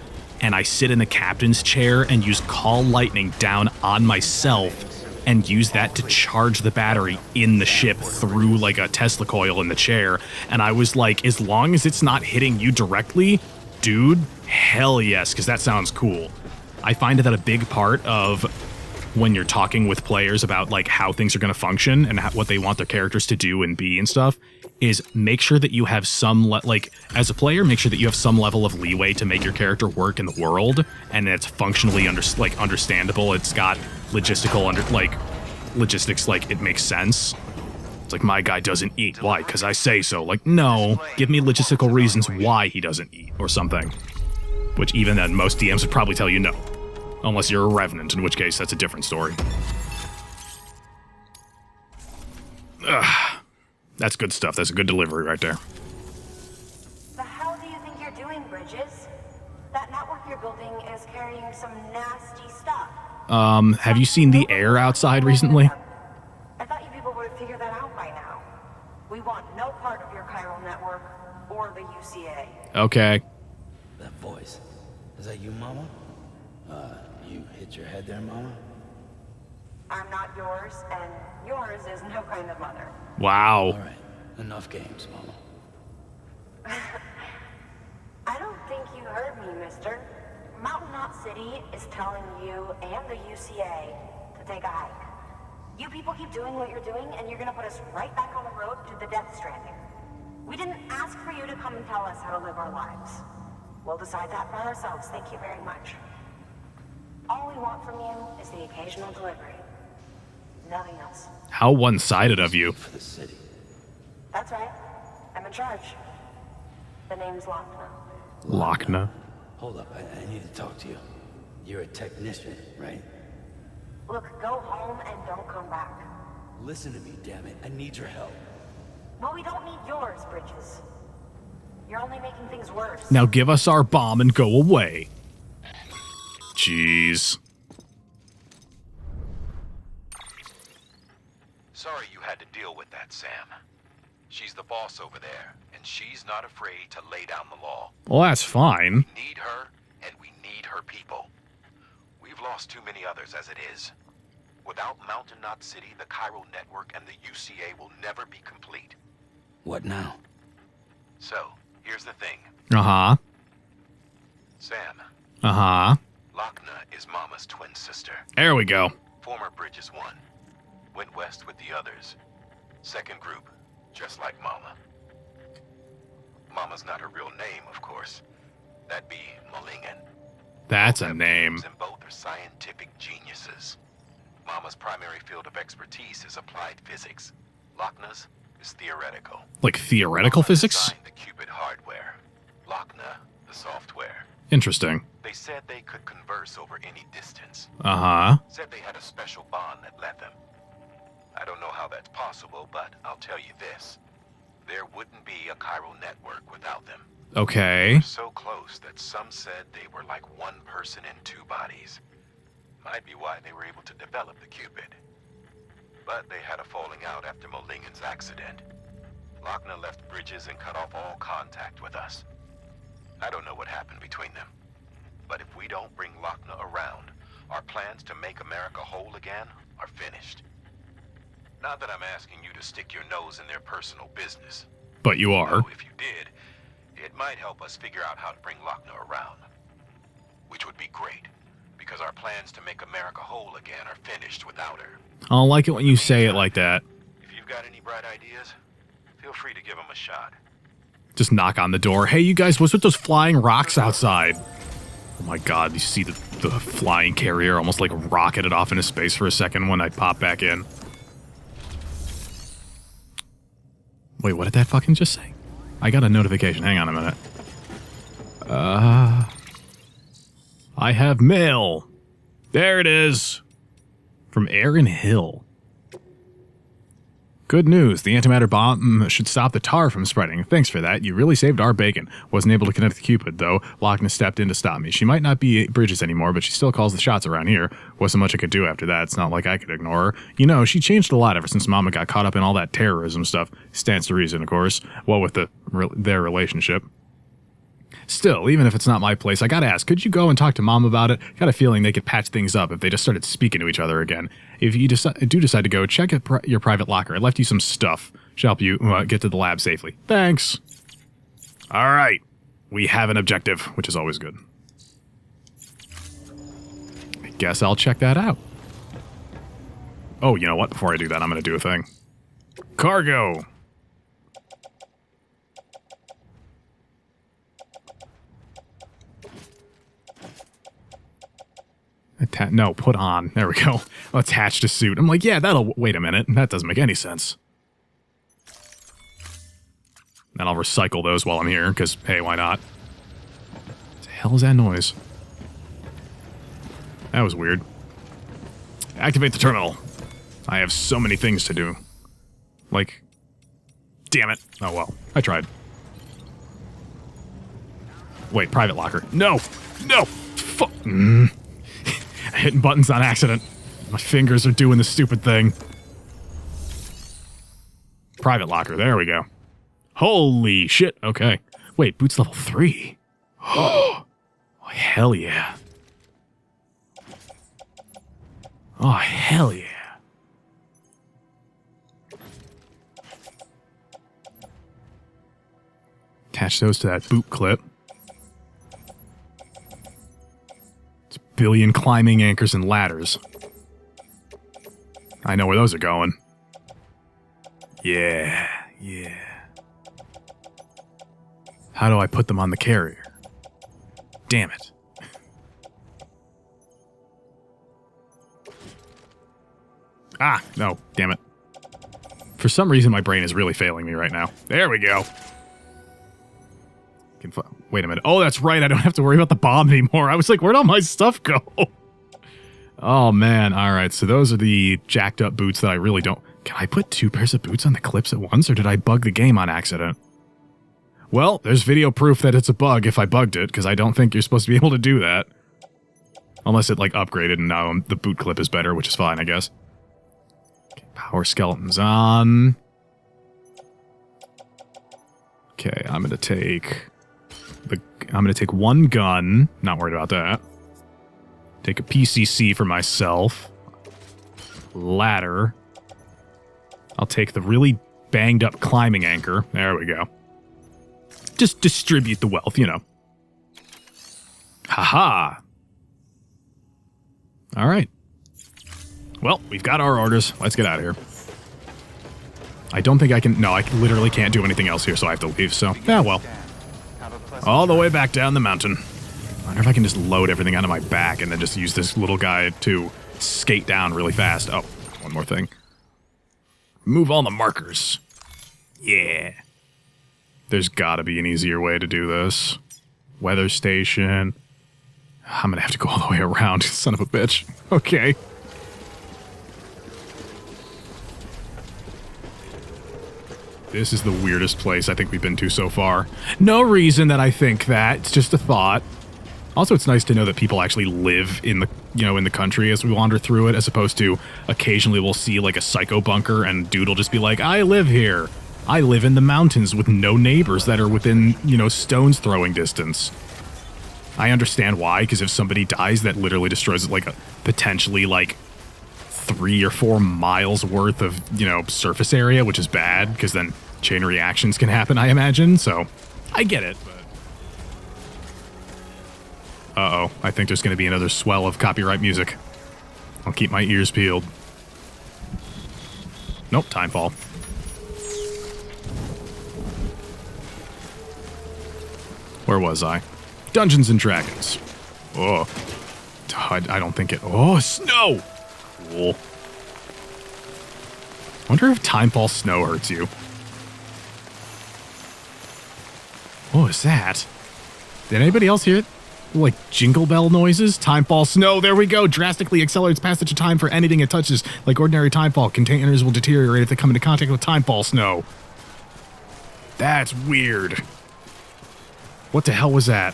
and I sit in the captain's chair and use call lightning down on myself and use that to charge the battery in the ship through like a Tesla coil in the chair. And I was like, as long as it's not hitting you directly, dude, hell yes, because that sounds cool. I find that a big part of when you're talking with players about like how things are going to function and what they want their characters to do and be and stuff is make sure that you have some, like, as a player, make sure that you have some level of leeway to make your character work in the world, and it's functionally understandable. It's got logistical logistics, like, it makes sense. It's like, my guy doesn't eat. Why? Because I say so. Like, no, give me logistical reasons why he doesn't eat, or something. Which even then, most DMs would probably tell you no. Unless you're a Revenant, in which case, that's a different story. Ugh. That's good stuff. That's a good delivery right there. The hell do you think you're doing, Bridges? That network you're building is carrying some nasty stuff. Have you seen the air outside recently? I thought you people would have figured that out by now. We want no part of your chiral network or the UCA. Okay. That voice. Is that you, Mama? You hit your head there, Mama? I'm not yours, and yours is no kind of mother. Wow. All right. Enough games, Mama. I don't think you heard me, mister. Mountain Knot City is telling you and the UCA to take a hike. You people keep doing what you're doing, and you're gonna put us right back on the road to the Death Stranding. We didn't ask for you to come and tell us how to live our lives. We'll decide that for ourselves, thank you very much. All we want from you is the occasional delivery. Nothing else. How one-sided of you. For the city. That's right. I'm in charge. The name's Lochner. Lochner. Hold up, I need to talk to you. You're a technician, right? Look, go home and don't come back. Listen to me, damn it. I need your help. Well, we don't need yours, Bridges. You're only making things worse. Now give us our bomb and go away. Jeez. Sorry you had to deal with that, Sam. She's the boss over there, and she's not afraid to lay down the law. Well, that's fine. We need her, and we need her people. We've lost too many others as it is. Without Mountain Knot City, the chiral network and the UCA will never be complete. What now? So, here's the thing. Uh-huh. Sam, Uh-huh. Lochner is Mama's twin sister. There we go. Former Bridges 1. Went west with the others. Second group, just like Mama. Mama's not her real name, of course. That'd be Malingen. That's a Both have name. names, and both are scientific geniuses. Mama's primary field of expertise is applied physics. Lochner's is theoretical. Like theoretical Mama physics? designed the Cupid hardware. Lochner, the software. Interesting. They said they could converse over any distance. Uh-huh. Said they had a special bond that led them. I don't know how that's possible, but I'll tell you this. There wouldn't be a chiral network without them. Okay. So close that some said they were like one person in two bodies. Might be why they were able to develop the Cupid. But they had a falling out after Molingen's accident. Lochner left Bridges and cut off all contact with us. I don't know what happened between them. But if we don't bring Lochner around, our plans to make America whole again are finished. Not that I'm asking you to stick your nose in their personal business. But you are. Though if you did, it might help us figure out how to bring Lochner around. Which would be great, because our plans to make America whole again are finished without her. I don't like it when you say it like that. If you've got any bright ideas, feel free to give them a shot. Just knock on the door. Hey, you guys, what's with those flying rocks outside? Oh my god, you see the flying carrier almost like rocketed off into space for a second when I pop back in. Wait, what did that fucking just say? I got a notification. Hang on a minute. I have mail. There it is. From Aaron Hill. Good news. The antimatter bomb should stop the tar from spreading. Thanks for that. You really saved our bacon. Wasn't able to connect the Cupid, though. Lochner stepped in to stop me. She might not be Bridges anymore, but she still calls the shots around here. Wasn't much I could do after that. It's not like I could ignore her. You know, she changed a lot ever since Mama got caught up in all that terrorism stuff. Stands to reason, of course. Well, with their relationship. Still, even if it's not my place, I gotta ask, could you go and talk to Mom about it? Got a feeling they could patch things up if they just started speaking to each other again. If you do decide to go, check your private locker. I left you some stuff. Should help you get to the lab safely. Thanks. All right. We have an objective, which is always good. I guess I'll check that out. Oh, you know what? Before I do that, I'm gonna do a thing. Cargo. No, put on. There we go. Attach to suit. I'm like, yeah, that'll... Wait a minute. That doesn't make any sense. Then I'll recycle those while I'm here, because, hey, why not? What the hell is that noise? That was weird. Activate the terminal. I have so many things to do. Like... Damn it. Oh, well. I tried. Wait, private locker. No! No! Fuck! Hitting buttons on accident. My fingers are doing the stupid thing. Private locker. There we go. Holy shit. Okay. Wait, boots level 3. Oh, hell yeah. Oh, hell yeah. Attach those to that boot clip. It's a billion climbing anchors and ladders. I know where those are going. Yeah, yeah. How do I put them on the carrier? Damn it. Ah, no, damn it. For some reason, my brain is really failing me right now. There we go. Wait a minute. Oh, that's right. I don't have to worry about the bomb anymore. I was like, where'd all my stuff go? Oh, man. All right. So those are the jacked up boots that I really don't... Can I put 2 pairs of boots on the clips at once, or did I bug the game on accident? Well, there's video proof that it's a bug if I bugged it, because I don't think you're supposed to be able to do that. Unless it, like, upgraded and now the boot clip is better, which is fine, I guess. Okay, power skeletons on. Okay, I'm gonna take... I'm going to take 1 gun. Not worried about that. Take a PCC for myself. Ladder. I'll take the really banged up climbing anchor. There we go. Just distribute the wealth, you know. Haha. All right. Well, we've got our orders. Let's get out of here. I don't think I can... No, I literally can't do anything else here, so I have to leave, so... Yeah, well. All the way back down the mountain. I wonder if I can just load everything onto my back and then just use this little guy to skate down really fast. Oh, one more thing. Move all the markers. Yeah. There's gotta be an easier way to do this. Weather station. I'm gonna have to go all the way around, son of a bitch. Okay. This is the weirdest place I think we've been to so far. No reason that I think that. It's just a thought. Also, it's nice to know that people actually live in the, in the country as we wander through it, as opposed to occasionally we'll see like a psycho bunker and dude will just be like, I live here. I live in the mountains with no neighbors that are within, stone's throwing distance. I understand why, because if somebody dies, that literally destroys like a potentially like 3 or 4 miles worth of, surface area, which is bad, because then chain reactions can happen, I imagine, so I get it, but... Uh-oh, I think there's going to be another swell of copyright music. I'll keep my ears peeled. Nope, timefall. Where was I? Dungeons and Dragons. Oh. I don't think it... Oh, snow! Cool. I wonder if timefall snow hurts you. What was that? Did anybody else hear it? Like jingle bell noises? Timefall snow, there we go! Drastically accelerates passage of time for anything it touches. Like ordinary timefall, containers will deteriorate if they come into contact with timefall snow. That's weird. What the hell was that?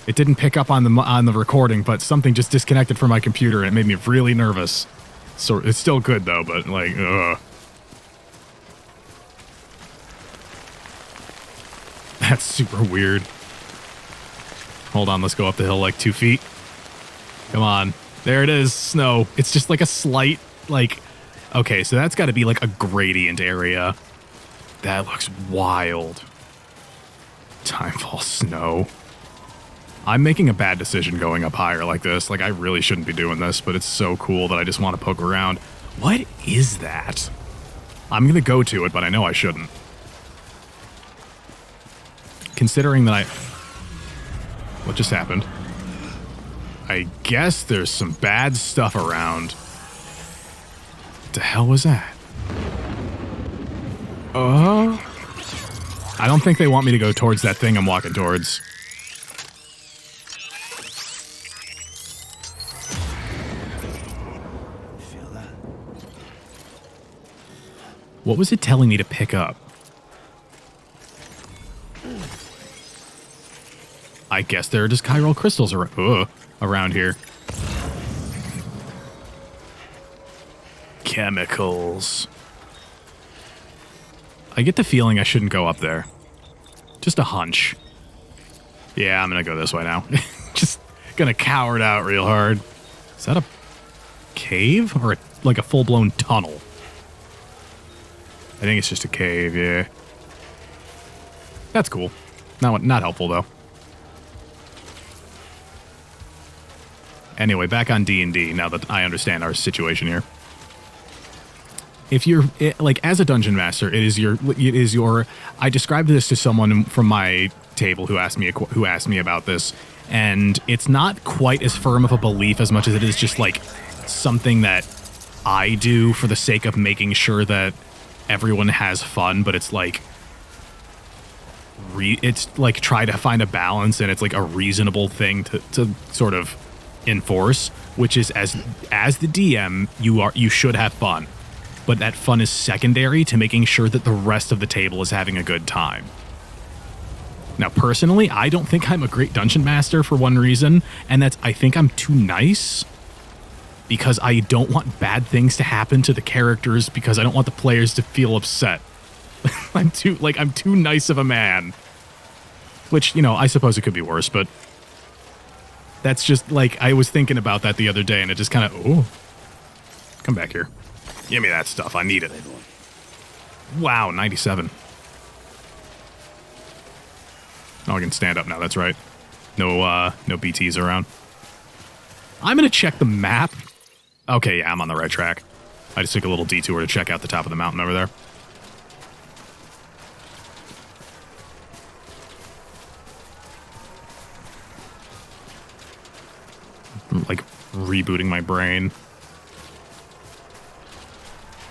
It didn't pick up on the recording, but something just disconnected from my computer and it made me really nervous. So it's still good though, but like, ugh. That's super weird. Hold on, let's go up the hill like 2 feet. Come on. There it is, snow. It's just like a slight, like... Okay, so that's got to be like a gradient area. That looks wild. Timefall snow. I'm making a bad decision going up higher like this. Like, I really shouldn't be doing this, but it's so cool that I just want to poke around. What is that? I'm going to go to it, but I know I shouldn't. Considering that What just happened? I guess there's some bad stuff around. What the hell was that? I don't think they want me to go towards that thing I'm walking towards. Feel that? What was it telling me to pick up? I guess there are just chiral crystals around here. Chemicals. I get the feeling I shouldn't go up there. Just a hunch. Yeah, I'm gonna go this way now. Just gonna cower it out real hard. Is that a cave? Or like a full-blown tunnel? I think it's just a cave, yeah. That's cool. Not helpful, though. Anyway, back on D&D, now that I understand our situation here. If you're, like, as a dungeon master, it is your, I described this to someone from my table who asked me about this, and it's not quite as firm of a belief as much as it is just, like, something that I do for the sake of making sure that everyone has fun, but it's, like, it's, like, try to find a balance, and it's, like, a reasonable thing to sort of enforce, which is as the DM, you should have fun. But that fun is secondary to making sure that the rest of the table is having a good time. Now, personally, I don't think I'm a great dungeon master for one reason, and that's I think I'm too nice because I don't want bad things to happen to the characters because I don't want the players to feel upset. I'm too nice of a man. Which, you know, I suppose it could be worse, but that's just, like, I was thinking about that the other day, and it just kind of, ooh. Come back here. Give me that stuff. I need it. Wow, 97. Oh, I can stand up now. That's right. No BTs around. I'm going to check the map. Okay, yeah, I'm on the right track. I just took a little detour to check out the top of the mountain over there. I'm, like, rebooting my brain.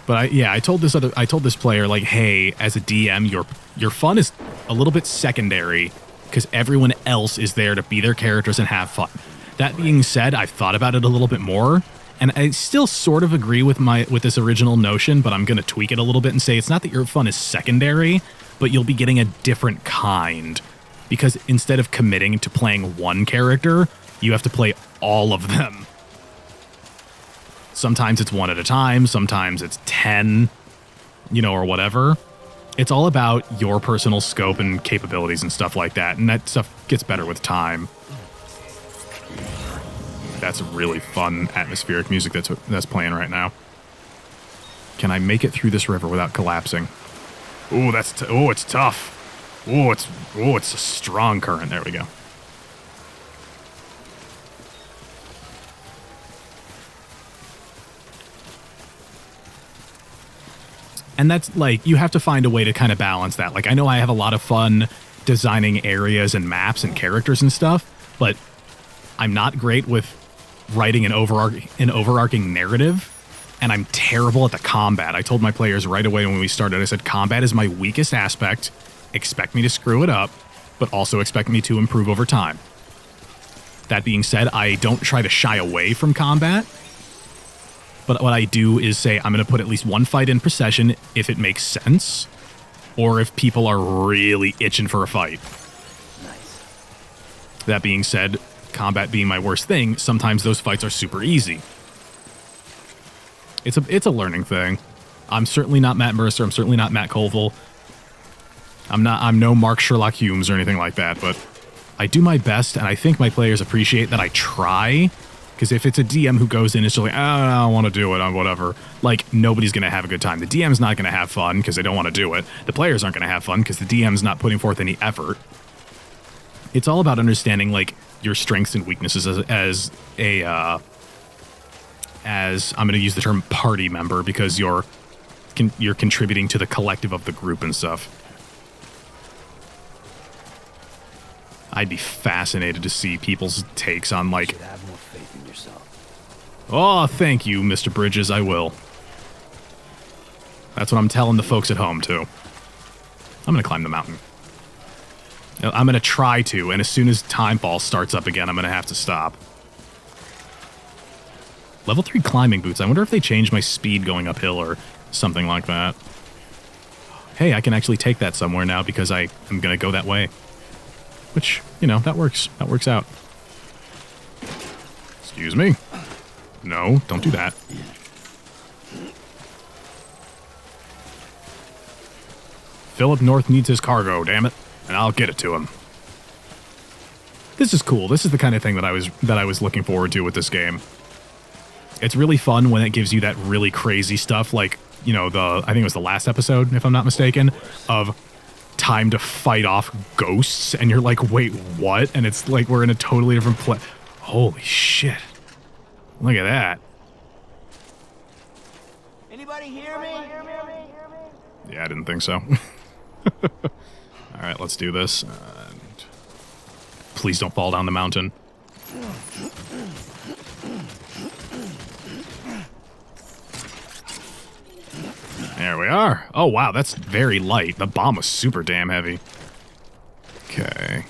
But I told this player, like, hey, as a DM, your fun is a little bit secondary because everyone else is there to be their characters and have fun. That being said, I've thought about it a little bit more, and I still sort of agree with this original notion, but I'm going to tweak it a little bit and say it's not that your fun is secondary, but you'll be getting a different kind. Because instead of committing to playing one character, you have to play all of them. Sometimes it's one at a time, sometimes it's 10, you know, or whatever. It's all about your personal scope and capabilities and stuff like that, and that stuff gets better with time. That's really fun atmospheric music that's playing right now. Can I make it through this river without collapsing? Ooh, it's tough. It's a strong current. There we go. And that's, like, you have to find a way to kind of balance that. Like, I know I have a lot of fun designing areas and maps and characters and stuff, but I'm not great with writing an overarching narrative, and I'm terrible at the combat. I told my players right away when we started, I said, combat is my weakest aspect. Expect me to screw it up, but also expect me to improve over time. That being said, I don't try to shy away from combat. But what I do is say I'm going to put at least one fight in per session if it makes sense, or if people are really itching for a fight. Nice. That being said, combat being my worst thing, sometimes those fights are super easy. It's a learning thing. I'm certainly not Matt Mercer. I'm certainly not Matt Colville. I'm no Mark Sherlock Holmes or anything like that, but I do my best, and I think my players appreciate that I try. Because if it's a DM who goes in and is just like, I don't want to do it, whatever, like, nobody's going to have a good time. The DM's not going to have fun because they don't want to do it. The players aren't going to have fun because the DM's not putting forth any effort. It's all about understanding, like, your strengths and weaknesses as I'm going to use the term party member because you're contributing to the collective of the group and stuff. I'd be fascinated to see people's takes on, like, Oh, thank you, Mr. Bridges, I will. That's what I'm telling the folks at home, too. I'm gonna climb the mountain. I'm gonna try to, and as soon as Timefall starts up again, I'm gonna have to stop. Level 3 climbing boots. I wonder if they changed my speed going uphill or something like that. Hey, I can actually take that somewhere now because I am gonna go that way. Which, you know, that works. That works out. Excuse me. No, don't do that. Philip North needs his cargo, damn it, and I'll get it to him. This is cool. This is the kind of thing that I was looking forward to with this game. It's really fun when it gives you that really crazy stuff, like, you know, I think it was the last episode, if I'm not mistaken, of time to fight off ghosts, and you're like, wait, what? And it's like we're in a totally different place. Holy shit. Look at that. Anybody hear me? Yeah, I didn't think so. Alright, let's do this. And please don't fall down the mountain. There we are. Oh, wow, that's very light. The bomb was super damn heavy. Okay.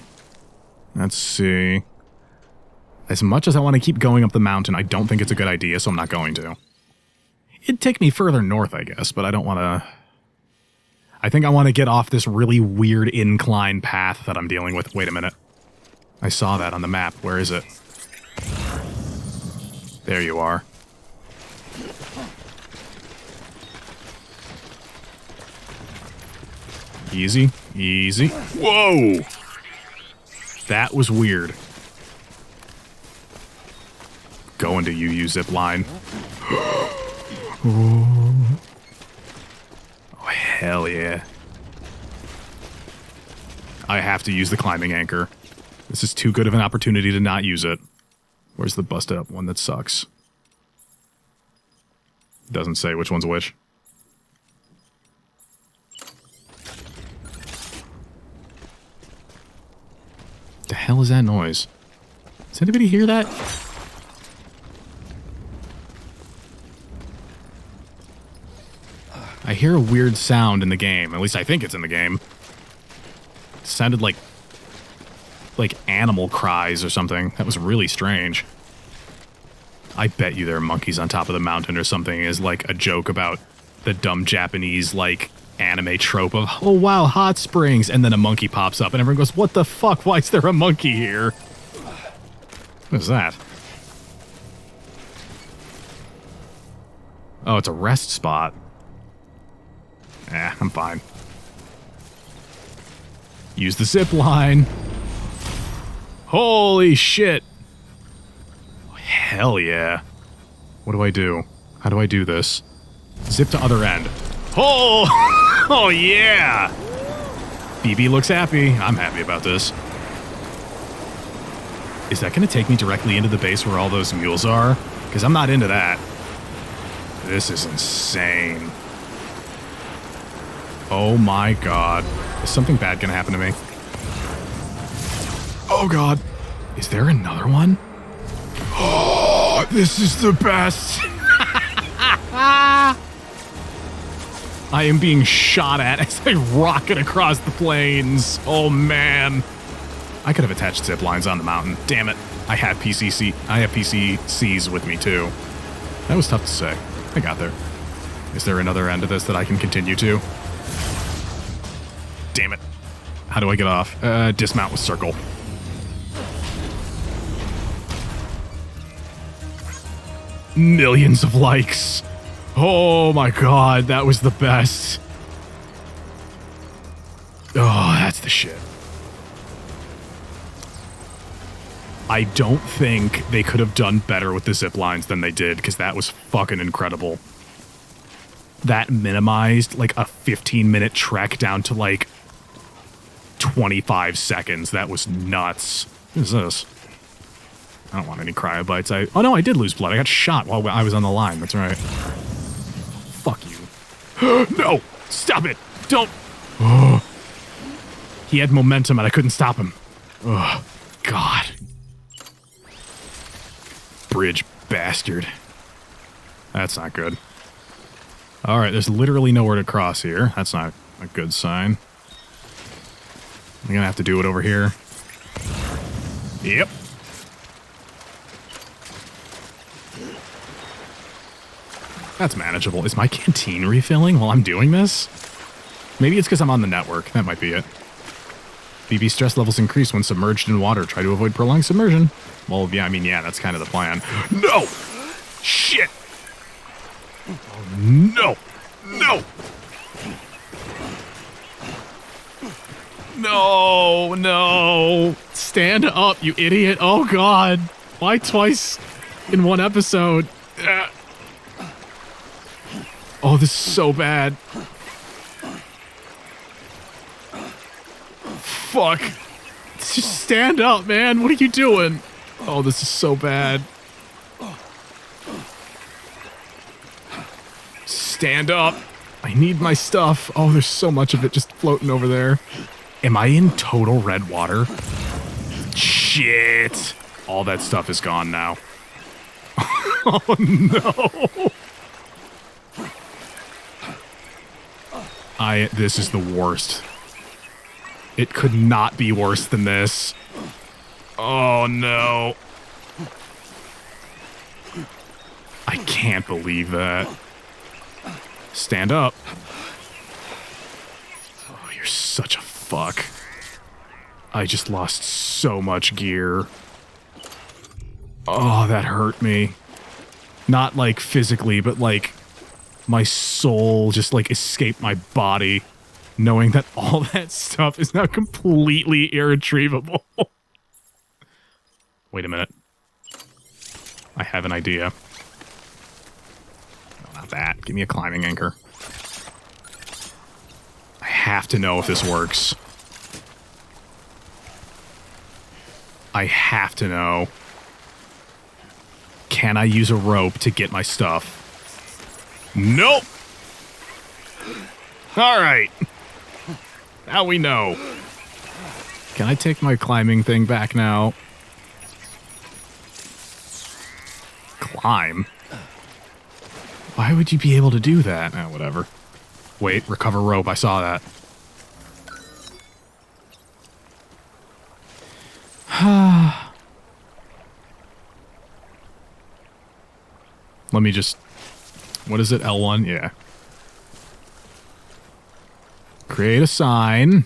Let's see. As much as I want to keep going up the mountain, I don't think it's a good idea, so I'm not going to. It'd take me further north, I guess, but I don't want to... I think I want to get off this really weird incline path that I'm dealing with. Wait a minute. I saw that on the map. Where is it? There you are. Easy, easy. Whoa! That was weird. Going to UU zipline. Oh, hell yeah. I have to use the climbing anchor. This is too good of an opportunity to not use it. Where's the busted up one that sucks? Doesn't say which one's which. The hell is that noise? Does anybody hear that? I hear a weird sound in the game. At least I think it's in the game. It sounded like animal cries or something. That was really strange. I bet you there are monkeys on top of the mountain or something is like a joke about the dumb Japanese like anime trope of, oh wow, hot springs, and then a monkey pops up and everyone goes, what the fuck? Why is there a monkey here? What is that? Oh, it's a rest spot. I'm fine. Use the zip line. Holy shit. Hell yeah. What do I do? How do I do this? Zip to other end. Oh! Oh yeah! BB looks happy. I'm happy about this. Is that going to take me directly into the base where all those mules are? Because I'm not into that. This is insane. Oh my god. Is something bad going to happen to me? Oh god. Is there another one? Oh, this is the best. I am being shot at as I rocket across the plains. Oh man. I could have attached zip lines on the mountain. Damn it. I have PCCs with me too. That was tough to say. I got there. Is there another end of this that I can continue to? Damn it. How do I get off? Dismount with circle. Millions of likes. Oh my god, that was the best. Oh, that's the shit. I don't think they could have done better with the zip lines than they did, because that was fucking incredible. That minimized like a 15-minute trek down to like 25 seconds. That was nuts. What is this? I don't want any cryobites. Oh no, I did lose blood. I got shot while I was on the line. That's right. Fuck you. No! Stop it! Don't! Oh. He had momentum and I couldn't stop him. Oh, God. Bridge bastard. That's not good. Alright, there's literally nowhere to cross here. That's not a good sign. I'm gonna have to do it over here. Yep. That's manageable. Is my canteen refilling while I'm doing this? Maybe it's because I'm on the network. That might be it. BB stress levels increase when submerged in water. Try to avoid prolonged submersion. Well, yeah, I mean, yeah, that's kind of the plan. No! Shit! Oh, no! No! No, no. Stand up, you idiot. Oh, God. Why twice in one episode? Oh, this is so bad. Fuck. Just stand up, man. What are you doing? Oh, this is so bad. Stand up. I need my stuff. Oh, there's so much of it just floating over there. Am I in total red water? Shit. All that stuff is gone now. Oh, no. This is the worst. It could not be worse than this. Oh, no. I can't believe that. Stand up. Oh, you're such a fuck. I just lost so much gear. Oh, that hurt me. Not, like, physically, but, like, my soul just, like, escaped my body, knowing that all that stuff is now completely irretrievable. Wait a minute. I have an idea. No, not that. Give me a climbing anchor. I have to know if this works. I have to know. Can I use a rope to get my stuff? Nope! Alright. Now we know. Can I take my climbing thing back now? Climb? Why would you be able to do that? Oh, whatever. Wait, recover rope. I saw that. Let me just... What is it? L1? Yeah. Create a sign.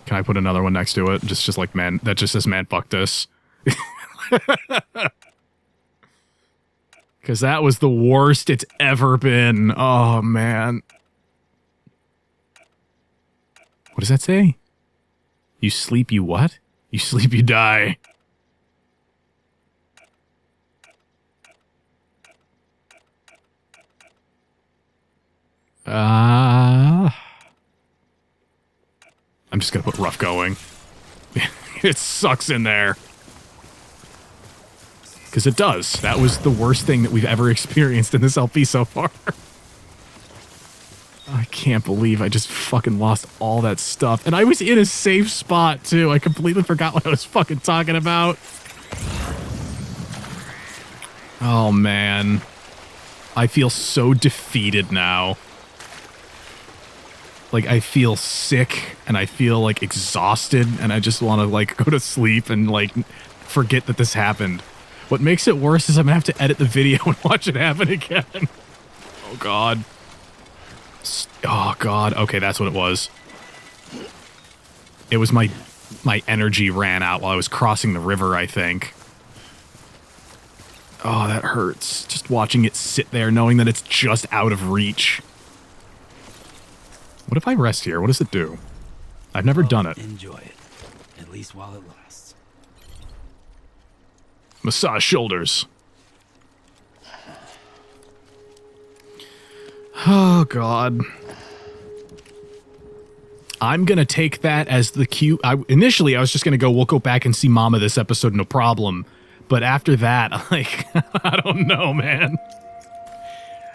Can I put another one next to it? Just like, man, that just says, man, fuck this. Because that was the worst it's ever been. Oh, man. What does that say? You sleep, you what? You sleep, you die. I'm just gonna put rough going. It sucks in there. Because it does. That was the worst thing that we've ever experienced in this LP so far. I can't believe I just fucking lost all that stuff. And I was in a safe spot, too. I completely forgot what I was fucking talking about. Oh, man. I feel so defeated now. Like, I feel sick, and I feel, like, exhausted, and I just want to, like, go to sleep and, like, forget that this happened. What makes it worse is I'm gonna have to edit the video and watch it happen again. Oh, God. Oh, God. Okay, that's what it was. It was my energy ran out while I was crossing the river, I think. Oh, that hurts. Just watching it sit there, knowing that it's just out of reach. What if I rest here? What does it do? I've never done it. Enjoy it. At least while it lasts. Massage shoulders. Oh, God. I'm going to take that as the cue. Initially, I was just going to go, we'll go back and see Mama this episode, no problem. But after that, like, I don't know, man.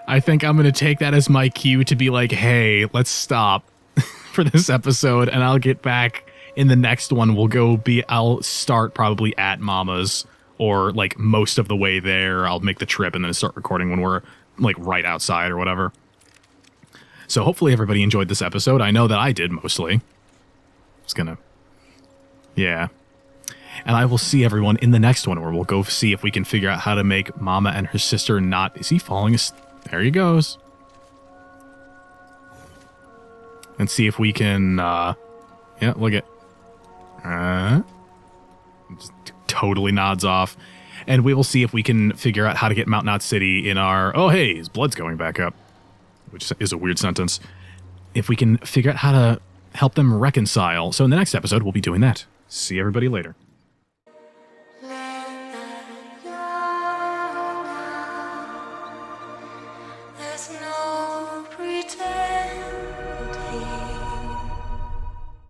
I think I'm going to take that as my cue to be like, hey, let's stop for this episode, and I'll get back in the next one, I'll start probably at Mama's, or like most of the way there. I'll make the trip and then start recording when we're like right outside or whatever. So hopefully everybody enjoyed this episode. I know that I did mostly. Yeah. And I will see everyone in the next one, where we'll go see if we can figure out how to make Mama and her sister not... Is he falling? There he goes. And see if we can... yeah, look at... just totally nods off. And we will see if we can figure out how to get Mount Knot City in our... Oh, hey, his blood's going back up. Which is a weird sentence. If we can figure out how to help them reconcile. So in the next episode, we'll be doing that. See everybody later. There's no